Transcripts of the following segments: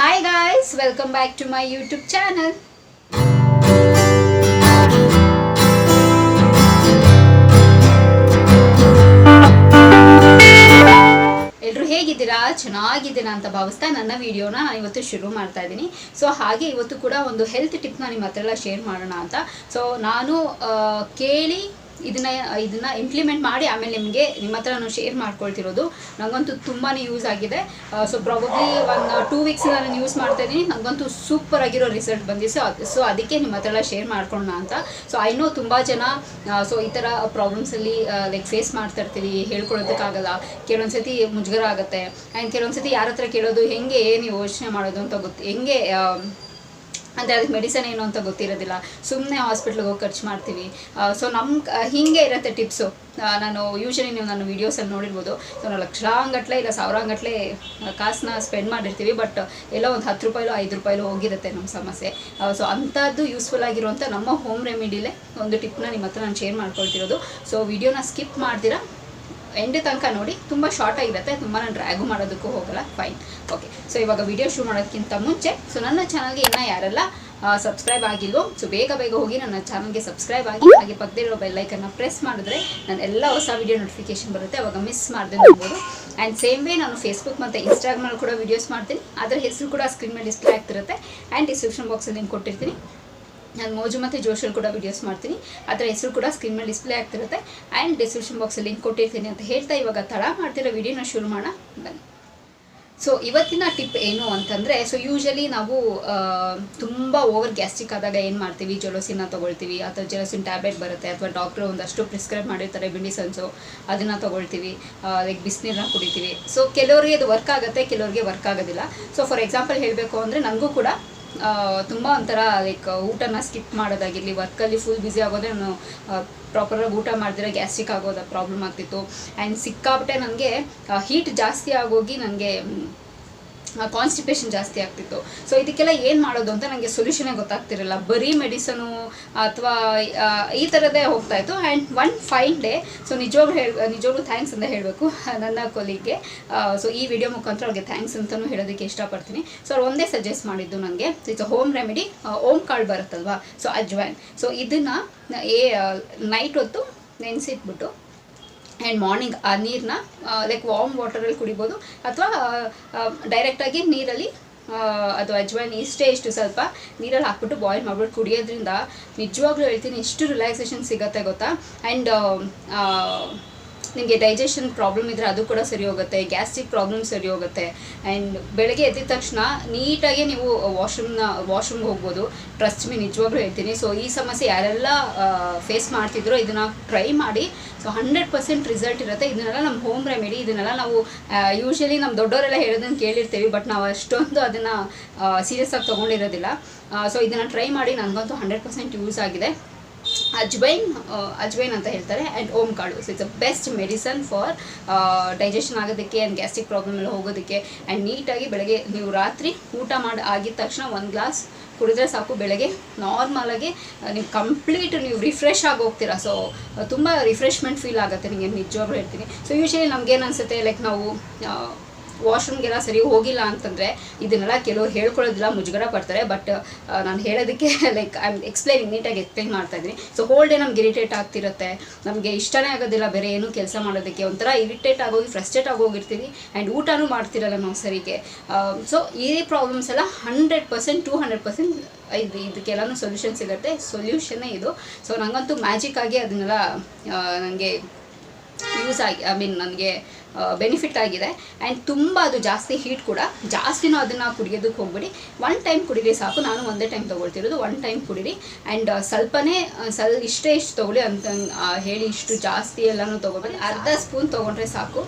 Hi guys, welcome back to my YouTube channel. ಎಲ್ಲರೂ ಹೇಗಿದ್ದೀರಾ? ಚೆನ್ನಾಗಿದ್ದೀರಾ ಅಂತ ಭಾವಿಸ್ತಾ ನನ್ನ ವಿಡಿಯೋನ ಇವತ್ತು ಶುರು ಮಾಡ್ತಾ ಇದ್ದೀನಿ. ಸೊ ಹಾಗೆ ಇವತ್ತು ಕೂಡ ಒಂದು ಹೆಲ್ತ್ ಟಿಪ್ನ ನಿಮ್ಮ ಹತ್ರ ಎಲ್ಲ ಶೇರ್ ಮಾಡೋಣ ಅಂತ. ಸೊ ನಾನು ಕೇಳಿ ಇದನ್ನ ಇಂಪ್ಲಿಮೆಂಟ್ ಮಾಡಿ ಆಮೇಲೆ ನಿಮ್ಮ ಹತ್ರ ನಾನು ಶೇರ್ ಮಾಡ್ಕೊಳ್ತಿರೋದು. ನನಗಂತೂ ತುಂಬಾ ಯೂಸ್ ಆಗಿದೆ. ಸೊ ಪ್ರಾಬಬ್ಲಿ 1-2 ವೀಕ್ಸ್ ನಾನು ಯೂಸ್ ಮಾಡ್ತಾ ಇದ್ದೀನಿ. ನನಗಂತೂ ಸೂಪರ್ ಆಗಿರೋ ರಿಸಲ್ಟ್ ಬಂದಿದೆ. ಸೊ ಅದಕ್ಕೆ ನಿಮ್ಮ ಹತ್ರ ಎಲ್ಲ ಶೇರ್ ಮಾಡ್ಕೊಳ್ಳೋಣ ಅಂತ. ಸೊ ಐ ನೋ ತುಂಬ ಜನ ಸೊ ಈ ಥರ ಪ್ರಾಬ್ಲಮ್ಸಲ್ಲಿ ಲೈಕ್ ಫೇಸ್ ಮಾಡ್ತಾ ಇರ್ತೀವಿ, ಹೇಳ್ಕೊಳ್ಳೋದಕ್ಕಾಗಲ್ಲ. ಕೆಲವೊಂದ್ಸತಿ ಮುಜುಗರ ಆಗುತ್ತೆ ಆ್ಯಂಡ್ ಕೆಲವೊಂದ್ಸತಿ ಯಾರ ಹತ್ರ ಕೇಳೋದು, ಹೆಂಗೆ ಏನು ಯೋಚನೆ ಮಾಡೋದು ಅಂತ ಹೆಂಗೆ ಅಂದರೆ ಅದಕ್ಕೆ ಮೆಡಿಸನ್ ಏನು ಅಂತ ಗೊತ್ತಿರೋದಿಲ್ಲ. ಸುಮ್ಮನೆ ಹಾಸ್ಪಿಟ್ಲಿಗೆ ಹೋಗಿ ಖರ್ಚು ಮಾಡ್ತೀವಿ. ಸೊ ಹೀಗೆ ಇರುತ್ತೆ ಟಿಪ್ಸು. ನಾನು ಯೂಶಲಿ ನೀವು ನನ್ನ ವೀಡಿಯೋಸಲ್ಲಿ ನೋಡಿರ್ಬೋದು. ಸೊ ನಾವು ಲಕ್ಷಾಂಗಟ್ಲೆ ಇಲ್ಲ ಸಾವಿರಾಂಗಟ್ಲೆ ಕಾಸನ್ನ ಸ್ಪೆಂಡ್ ಮಾಡಿರ್ತೀವಿ. ಬಟ್ ಎಲ್ಲೋ ಒಂದು 10 ರೂಪಾಯಿಲೋ 5 ರೂಪಾಯಿಲೋ ಹೋಗಿರುತ್ತೆ ನಮ್ಮ ಸಮಸ್ಯೆ. ಸೊ ಅಂಥದ್ದು ಯೂಸ್ಫುಲ್ ಆಗಿರುವಂಥ ನಮ್ಮ ಹೋಮ್ ರೆಮಿಡಿಲೇ ಒಂದು ಟಿಪ್ನ ನಿಮ್ಮ ಹತ್ರ ನಾನು ಶೇರ್ ಮಾಡ್ಕೊಳ್ತಿರೋದು. ಸೊ ವಿಡಿಯೋನ ಸ್ಕಿಪ್ ಮಾಡ್ತೀರಾ, ಎಂಡ್ ತನಕ ನೋಡಿ. ತುಂಬ ಶಾರ್ಟ್ ಆಗಿರುತ್ತೆ, ತುಂಬ ನಾನು ಡ್ರ್ಯಾಗು ಮಾಡೋದಕ್ಕೂ ಹೋಗಲ್ಲ. Fine, okay. ಸೊ ಇವಾಗ ವಿಡಿಯೋ ಶುರು ಮಾಡೋದಕ್ಕಿಂತ ಮುಂಚೆ ಸೊ ನನ್ನ ಚಾನಲ್ಗೆ ಇನ್ನೂ ಯಾರೆಲ್ಲ ಸಬ್ಸ್ಕ್ರೈಬ್ ಆಗಿಲ್ವೋ ಸೊ ಬೇಗ ಹೋಗಿ ನನ್ನ ಚಾನಲ್ಗೆ ಸಬ್ಸ್ಕ್ರೈಬ್ ಆಗಿ, ಹಾಗೆ ಪಕ್ಕದಲ್ಲಿರೋ ಬೆಲ್ಲೈಕನ್ನ ಪ್ರೆಸ್ ಮಾಡಿದ್ರೆ ನಾನು ಎಲ್ಲ ಹೊಸ ವಿಡಿಯೋ ನೋಟಿಫಿಕೇಶನ್ ಬರುತ್ತೆ, ಅವಾಗ ಮಿಸ್ ಮಾಡದೆ ನೋಡ್ಬೋದು. ಆ್ಯಂಡ್ ಸೇಮ್ ವೇ ನಾನು ಫೇಸ್ಬುಕ್ ಮತ್ತು ಇನ್ಸ್ಟಾಗ್ರಾಮಲ್ಲಿ ಕೂಡ ವೀಡಿಯೋಸ್ ಮಾಡ್ತೀನಿ. ಅದರ ಹೆಸರು ಕೂಡ ಸ್ಕ್ರೀನ್ ಮೇಲೆ ಡಿಸ್ಪ್ಲೇ ಆಗ್ತಿರುತ್ತೆ. ಆ್ಯಂಡ್ ಡಿಸ್ಕ್ರಿಪ್ಷನ್ ಬಾಕ್ಸಲ್ಲಿ ಲಿಂಕ್ ಕೊಟ್ಟಿರ್ತೀನಿ. ನಾನು ಮೋಜು ಮತ್ತು ಜೋಶಲ್ಲಿ ಕೂಡ ವೀಡಿಯೋಸ್ ಮಾಡ್ತೀನಿ. ಅದರ ಹೆಸರು ಕೂಡ ಸ್ಕ್ರೀನ್ ಮೇಲೆ ಡಿಸ್ಪ್ಲೇ ಆಗ್ತಿರುತ್ತೆ. ಆ್ಯಂಡ್ ಡಿಸ್ಕ್ರಿಪ್ಷನ್ ಬಾಕ್ಸಲ್ಲಿ ಲಿಂಕ್ ಕೊಟ್ಟಿರ್ತೀನಿ ಅಂತ ಹೇಳ್ತಾ ಇವಾಗ ತಡ ಮಾಡ್ತಿರೋ ವಿಡಿಯೋನ ಶುರು ಮಾಡೋಣ ಬನ್ನಿ. ಸೊ ಇವತ್ತಿನ ಟಿಪ್ ಏನು ಅಂತಂದರೆ, ಸೊ ಯೂಶಲಿ ನಾವು ತುಂಬ ಓವರ್ ಗ್ಯಾಸ್ಟ್ರಿಕ್ ಆದಾಗ ಏನು ಮಾಡ್ತೀವಿ, ಜೊಲೋಸಿನ ತೊಗೊಳ್ತೀವಿ, ಅಥವಾ ಜೊಲೋಸಿನ್ ಟ್ಯಾಬ್ಲೆಟ್ ಬರುತ್ತೆ, ಅಥವಾ ಡಾಕ್ಟ್ರು ಒಂದಷ್ಟು ಪ್ರಿಸ್ಕ್ರೈಬ್ ಮಾಡಿರ್ತಾರೆ ಮೆಡಿಸನ್ಸು, ಅದನ್ನು ತೊಗೊಳ್ತೀವಿ. ಲೈಕ್ ಬಿಸಿನೀರನ್ನ ಕುಡಿತೀವಿ. ಸೊ ಕೆಲವರಿಗೆ ಅದು ವರ್ಕ್ ಆಗುತ್ತೆ, ಕೆಲವರಿಗೆ ವರ್ಕ್ ಆಗೋದಿಲ್ಲ. ಸೊ ಫಾರ್ ಎಕ್ಸಾಂಪಲ್ ಹೇಳಬೇಕು ಅಂದರೆ, ನನಗೂ ಕೂಡ ತುಂಬ ಒಂಥರ ಲೈಕ್ ಊಟನ ಸ್ಕಿಪ್ ಮಾಡೋದಾಗಿರಲಿ, ವರ್ಕಲ್ಲಿ ಫುಲ್ ಬ್ಯುಸಿ ಆಗೋದೇ, ನಾನು ಪ್ರಾಪರಾಗಿ ಊಟ ಮಾಡಿದ್ರೆ ಗ್ಯಾಸ್ಟ್ರಿಕ್ ಆಗೋದು ಪ್ರಾಬ್ಲಮ್ ಆಗ್ತಿತ್ತು. ಆ್ಯಂಡ್ ಸಿಕ್ಕಾಬಿಟ್ಟೆ ನನಗೆ ಹೀಟ್ ಜಾಸ್ತಿ ಆಗೋಗಿ ನನಗೆ ಕಾನ್ಸ್ಟಿಪೇಷನ್ ಜಾಸ್ತಿ ಆಗ್ತಿತ್ತು. ಸೊ ಇದಕ್ಕೆಲ್ಲ ಏನು ಮಾಡೋದು ಅಂತ ನನಗೆ ಸೊಲ್ಯೂಷನೇ ಗೊತ್ತಾಗ್ತಿರಲಿಲ್ಲ. ಬರೀ ಮೆಡಿಸನು ಅಥವಾ ಈ ಥರದೇ ಹೋಗ್ತಾಯಿತ್ತು. And one fine day, so ನಿಜವಾಗ್ಲೂ ಥ್ಯಾಂಕ್ಸ್ ಅಂತ ಹೇಳಬೇಕು ನನ್ನ ಕೊಲಿಗೆ. ಸೊ ಈ ವಿಡಿಯೋ ಮುಖಾಂತರ ಅವ್ರಿಗೆ ಥ್ಯಾಂಕ್ಸ್ ಅಂತಲೂ ಹೇಳೋದಕ್ಕೆ ಇಷ್ಟಪಡ್ತೀನಿ. ಸೊ ಅವ್ರು ಒಂದೇ ಸಜೆಸ್ಟ್ ಮಾಡಿದ್ದು ನನಗೆ, ಇಟ್ಸ್ ಹೋಮ್ ರೆಮಿಡಿ, ಓಮ್ ಕಾಳು ಬರುತ್ತಲ್ವಾ, ಸೊ ಅಜ್ವೈನ್. ಸೊ ಇದನ್ನು ನೈಟ್ ಹೊತ್ತು ನೆನೆಸಿಟ್ಬಿಟ್ಟು ಆ್ಯಂಡ್ ಮಾರ್ನಿಂಗ್ ಆ ನೀರನ್ನ ಲೈಕ್ ವಾರ್ಮ್ ವಾಟರಲ್ಲಿ ಕುಡಿಬೋದು, ಅಥವಾ ಡೈರೆಕ್ಟಾಗಿ ನೀರಲ್ಲಿ ಅದು ಅಜ್ವೈನ್ ಇಷ್ಟು ಸ್ವಲ್ಪ ನೀರಲ್ಲಿ ಹಾಕ್ಬಿಟ್ಟು ಬಾಯ್ಲ್ ಮಾಡಿಬಿಟ್ಟು ಕುಡಿಯೋದ್ರಿಂದ ನಿಜವಾಗ್ಲೂ ಹೇಳ್ತೀನಿ ಎಷ್ಟು ರಿಲ್ಯಾಕ್ಸೇಷನ್ ಸಿಗುತ್ತೆ ಗೊತ್ತಾ. ಆ್ಯಂಡ್ ನಿಮಗೆ ಡೈಜೆಷನ್ ಪ್ರಾಬ್ಲಮ್ ಇದ್ದರೆ ಅದು ಕೂಡ ಸರಿ ಹೋಗುತ್ತೆ, ಗ್ಯಾಸ್ಟ್ರಿಕ್ ಪ್ರಾಬ್ಲಮ್ ಸರಿ ಹೋಗುತ್ತೆ. ಆ್ಯಂಡ್ ಬೆಳಗ್ಗೆ ಎದ್ದ ತಕ್ಷಣ ನೀಟಾಗಿ ನೀವು ವಾಶ್ರೂಮ್ಗೆ ಹೋಗ್ಬೋದು. ಟ್ರಸ್ಟ್ ಮೀ, ನಿಜವಾಗ್ಲೂ ಹೇಳ್ತೀನಿ. ಸೊ ಈ ಸಮಸ್ಯೆ ಯಾರೆಲ್ಲ ಫೇಸ್ ಮಾಡ್ತಿದ್ರೋ ಇದನ್ನು ಟ್ರೈ ಮಾಡಿ. ಸೊ 100% ರಿಸಲ್ಟ್ ಇರುತ್ತೆ. ಇದನ್ನೆಲ್ಲ ನಮ್ಮ ಹೋಮ್ ರೆಮಿಡಿ, ಇದನ್ನೆಲ್ಲ ನಾವು ಯೂಶಲಿ ನಮ್ಮ ದೊಡ್ಡವರೆಲ್ಲ ಹೇಳೋದನ್ನು ಕೇಳಿರ್ತೀವಿ, ಬಟ್ ನಾವು ಅಷ್ಟೊಂದು ಅದನ್ನು ಸೀರಿಯಸ್ ಆಗಿ ತೊಗೊಂಡಿರೋದಿಲ್ಲ. ಸೊ ಇದನ್ನು ಟ್ರೈ ಮಾಡಿ, ನನಗಂತೂ 100% ಯೂಸ್ ಆಗಿದೆ. ಅಜ್ವೈನ್ ಅಂತ ಹೇಳ್ತಾರೆ, ಆ್ಯಂಡ್ ಓಮ್ ಕಾಳು. So it's a best medicine for digestion ಆಗೋದಕ್ಕೆ ಆ್ಯಂಡ್ ಗ್ಯಾಸ್ಟ್ರಿಕ್ ಪ್ರಾಬ್ಲಮ್ ಎಲ್ಲ ಹೋಗೋದಕ್ಕೆ. ಆ್ಯಂಡ್ ನೀಟಾಗಿ ಬೆಳಗ್ಗೆ ನೀವು ರಾತ್ರಿ ಊಟ ಆಗಿದ ತಕ್ಷಣ 1 ಗ್ಲಾಸ್ ಕುಡಿದ್ರೆ ಸಾಕು. ಬೆಳಗ್ಗೆ ನಾರ್ಮಲಾಗಿ ನೀವು ಕಂಪ್ಲೀಟ್ ನೀವು ರಿಫ್ರೆಶ್ ಆಗಿ ಹೋಗ್ತೀರಾ. ಸೊ ತುಂಬ ರಿಫ್ರೆಶ್ಮೆಂಟ್ ಫೀಲ್ ಆಗುತ್ತೆ ನಿಮಗೆ, ನಿಜವಾಗ್ಲೂ ಹೇಳ್ತೀನಿ. ಸೊ ಯೂಶಲಿ ನಮಗೇನು ಅನಿಸುತ್ತೆ, ಲೈಕ್ ನಾವು ವಾಶ್ರೂಮ್ಗೆಲ್ಲ ಸರಿ ಹೋಗಿಲ್ಲ ಅಂತಂದರೆ ಇದನ್ನೆಲ್ಲ ಕೆಲವರು ಹೇಳ್ಕೊಳ್ಳೋದಿಲ್ಲ, ಮುಜುಗರ ಪಡ್ತಾರೆ. ಬಟ್ ನಾನು ಹೇಳೋದಕ್ಕೆ ಲೈಕ್ ಐ ಆಮ್ ಎಕ್ಸ್ಪ್ಲೈನಿಂಗ್, ನೀಟಾಗಿ ಎಕ್ಸ್ಪ್ಲೈನ್ ಮಾಡ್ತಾ ಇದ್ದೀನಿ. ಸೊ ಹೋಲ್ ಡೇ ನಮ್ಗೆ ಇರಿಟೇಟ್ ಆಗ್ತಿರುತ್ತೆ, ನಮಗೆ ಇಷ್ಟನೇ ಆಗೋದಿಲ್ಲ ಬೇರೆ ಏನೂ ಕೆಲಸ ಮಾಡೋದಕ್ಕೆ, ಒಂಥರ ಇರಿಟೇಟ್ ಆಗೋಗಿ ಫ್ರಸ್ಟ್ರೇಟ್ ಆಗೋಗಿರ್ತೀವಿ. ಆ್ಯಂಡ್ ಊಟನೂ ಮಾಡ್ತಿರಲ್ಲ ನಾವು ಸರಿಗೆ. ಸೊ ಈ ಪ್ರಾಬ್ಲಮ್ಸ್ ಎಲ್ಲ 100% 200% ಇದಕ್ಕೆಲ್ಲನೂ ಸೊಲ್ಯೂಷನ್ ಸಿಗುತ್ತೆ. ಸೊಲ್ಯೂಷನ್ನೇ ಇದು. ಸೊ ನನಗಂತೂ ಮ್ಯಾಜಿಕ್ ಆಗಿ ಅದನ್ನೆಲ್ಲ ನನಗೆ ಯೂಸ್ ಆಗಿ, ನನಗೆ ಬೆನಿಫಿಟ್ ಆಗಿದೆ. ಆ್ಯಂಡ್ ತುಂಬ ಅದು ಜಾಸ್ತಿ ಹೀಟ್ ಕೂಡ ಜಾಸ್ತಿನೂ ಅದನ್ನು ಕುಡಿಯೋದಕ್ಕೆ ಹೋಗ್ಬಿಡಿ. 1 ಟೈಮ್ ಕುಡಿರಿ ಸಾಕು. ನಾನು ಒಂದೇ ಟೈಮ್ ತೊಗೊಳ್ತಿರೋದು, 1 ಟೈಮ್ ಕುಡಿರಿ. ಆ್ಯಂಡ್ ಸ್ವಲ್ಪನೇ ಇಷ್ಟು ತೊಗೊಳ್ಳಿ ಅಂತ ಹೇಳಿ ಇಷ್ಟು ಜಾಸ್ತಿ ಎಲ್ಲನೂ ತೊಗೊಬೇಡಿ. ಅರ್ಧ ಸ್ಪೂನ್ ತೊಗೊಂಡ್ರೆ ಸಾಕು.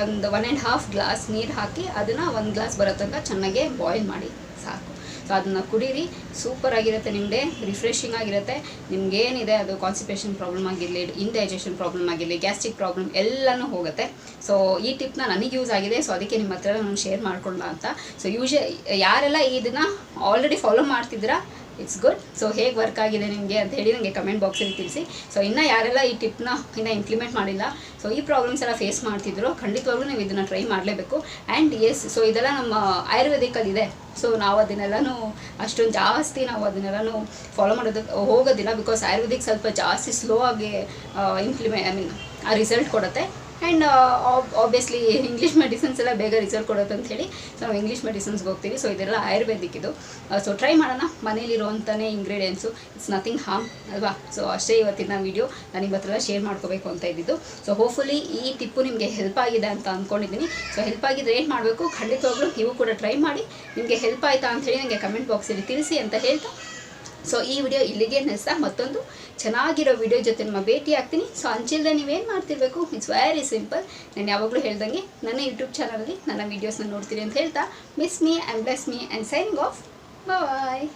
1.5 ಗ್ಲಾಸ್ ನೀರು ಹಾಕಿ ಅದನ್ನು 1 ಗ್ಲಾಸ್ ಬರೋ ತನಕ ಚೆನ್ನಾಗೆ ಬಾಯ್ಲ್ ಮಾಡಿ ಸಾಕು. ಸೊ ಅದನ್ನು ಕುಡೀರಿ, ಸೂಪರ್ ಆಗಿರುತ್ತೆ. ನಿಮ್ಮ ಡೇ ರಿಫ್ರೆಶಿಂಗ್ ಆಗಿರುತ್ತೆ. ನಿಮಗೇನಿದೆ ಅದು ಕಾನ್ಸ್ಟಿಪೇಷನ್ ಪ್ರಾಬ್ಲಮ್ ಆಗಿರಲಿ, ಇಂಡೈಜೆಷನ್ ಪ್ರಾಬ್ಲಮ್ ಆಗಿರಲಿ, ಗ್ಯಾಸ್ಟ್ರಿಕ್ ಪ್ರಾಬ್ಲಮ್ ಎಲ್ಲನೂ ಹೋಗುತ್ತೆ. ಸೊ ಈ ಟಿಪ್ನ ನನಗೆ ಯೂಸ್ ಆಗಿದೆ. ಸೊ ಅದಕ್ಕೆ ನಿಮ್ಮ ಹತ್ರ ನಾನು ಶೇರ್ ಮಾಡ್ಕೊಳ್ಳೋಣ ಅಂತ. ಸೊ ಯಾರೆಲ್ಲ ಇದನ್ನು ಆಲ್ರೆಡಿ ಫಾಲೋ ಮಾಡ್ತಿದ್ದೀರಾ ಇಟ್ಸ್ ಗುಡ್. ಸೊ ಹೇಗೆ ವರ್ಕ್ ಆಗಿದೆ ನಿಮಗೆ ಅಂತ ಹೇಳಿ ನನಗೆ ಕಮೆಂಟ್ ಬಾಕ್ಸಲ್ಲಿ ತಿಳಿಸಿ. ಸೊ ಇನ್ನೂ ಯಾರೆಲ್ಲ ಈ ಟಿಪ್ನ ಇನ್ನೂ ಇಂಪ್ಲಿಮೆಂಟ್ ಮಾಡಿಲ್ಲ, ಸೊ ಈ ಪ್ರಾಬ್ಲಮ್ಸ್ ಎಲ್ಲ ಫೇಸ್ ಮಾಡ್ತಿದ್ರು, ಖಂಡಿತವಾಗ್ಲೂ ನೀವು ಇದನ್ನು ಟ್ರೈ ಮಾಡಲೇಬೇಕು. ಆ್ಯಂಡ್ ಎಸ್, ಸೊ ಇದೆಲ್ಲ ನಮ್ಮ ಆಯುರ್ವೇದಿಕಲ್ಲಿದೆ. ಸೊ ನಾವು ಅದನ್ನೆಲ್ಲನೂ ಅಷ್ಟೊಂದು ಜಾಸ್ತಿ ನಾವು ಅದನ್ನೆಲ್ಲನೂ ಫಾಲೋ ಮಾಡೋದಕ್ಕೆ ಹೋಗೋದಿಲ್ಲ, ಬಿಕಾಸ್ ಆಯುರ್ವೇದಿಕ್ ಸ್ವಲ್ಪ ಜಾಸ್ತಿ ಸ್ಲೋ ಆಗಿ ಆ ರಿಸಲ್ಟ್ ಕೊಡುತ್ತೆ. ಆ್ಯಂಡ್ ಆಬ್ವಿಯಸ್ಲಿ ಇಂಗ್ಲೀಷ್ ಮೆಡಿಸಿನ್ಸ್ ಎಲ್ಲ ಬೇಗ ರಿಸಲ್ಟ್ ಕೊಡುತ್ತೆ ಅಂತ ಹೇಳಿ ಸೊ ನಾವು ಇಂಗ್ಲೀಷ್ ಮೆಡಿಸಿನ್ಸ್ಗೆ ಹೋಗ್ತೀವಿ. ಸೊ ಇದೆಲ್ಲ ಆಯುರ್ವೇದಿಕ್ ಇದು. ಸೊ ಟ್ರೈ ಮಾಡೋಣ, ಮನೇಲಿರುವಂಥನೇ ಇಂಗ್ರೀಡಿಯೆಂಟ್ಸು, ಇಟ್ಸ್ ನಥಿಂಗ್ ಹಾರ್ಮ್ ಅಲ್ವಾ. ಸೊ ಅಷ್ಟೇ ಇವತ್ತಿನ ವೀಡಿಯೋ ನಾನು ಇವತ್ತೆಲ್ಲ ಶೇರ್ ಮಾಡ್ಕೋಬೇಕು ಅಂತ ಇದ್ದಿದ್ದು. ಸೊ ಹೋಪ್ಫುಲಿ ಈ ಟಿಪ್ಪು ನಿಮಗೆ ಹೆಲ್ಪ್ ಆಗಿದೆ ಅಂತ ಅಂದ್ಕೊಂಡಿದ್ದೀನಿ. ಸೊ ಹೆಲ್ಪ್ ಆಗಿದ್ರೆ ಏನು ಮಾಡಬೇಕು, ಖಂಡಿತವಾಗ್ಲೂ ನೀವು ಕೂಡ ಟ್ರೈ ಮಾಡಿ. ನಿಮಗೆ ಹೆಲ್ಪ್ ಆಯಿತಾ ಅಂಥೇಳಿ ನನಗೆ ಕಮೆಂಟ್ ಬಾಕ್ಸಲ್ಲಿ ತಿಳಿಸಿ ಅಂತ ಹೇಳ್ತಾ, ಸೊ ಈ ವಿಡಿಯೋ ಇಲ್ಲಿಗೆ ನಿಲ್ಲಿಸ್ತಾ ಮತ್ತೊಂದು ಚೆನ್ನಾಗಿರೋ ವಿಡಿಯೋ ಜೊತೆ ನಿಮ್ಮ ಭೇಟಿ ಆಗ್ತೀನಿ. ಸೊ ಅಂಚಿಲ್ದೆ ನೀವೇನು ಮಾಡ್ತಿರ್ಬೇಕು, ಇಟ್ಸ್ ವೆರಿ ಸಿಂಪಲ್. ನಾನು ಯಾವಾಗಲೂ ಹೇಳ್ದಂಗೆ ನನ್ನ ಯೂಟ್ಯೂಬ್ ಚಾನಲಲ್ಲಿ ನನ್ನ ವೀಡಿಯೋಸ್ನ ನೋಡ್ತೀರಿ ಅಂತ ಹೇಳ್ತಾ, miss me and bless me and signing off. Bye.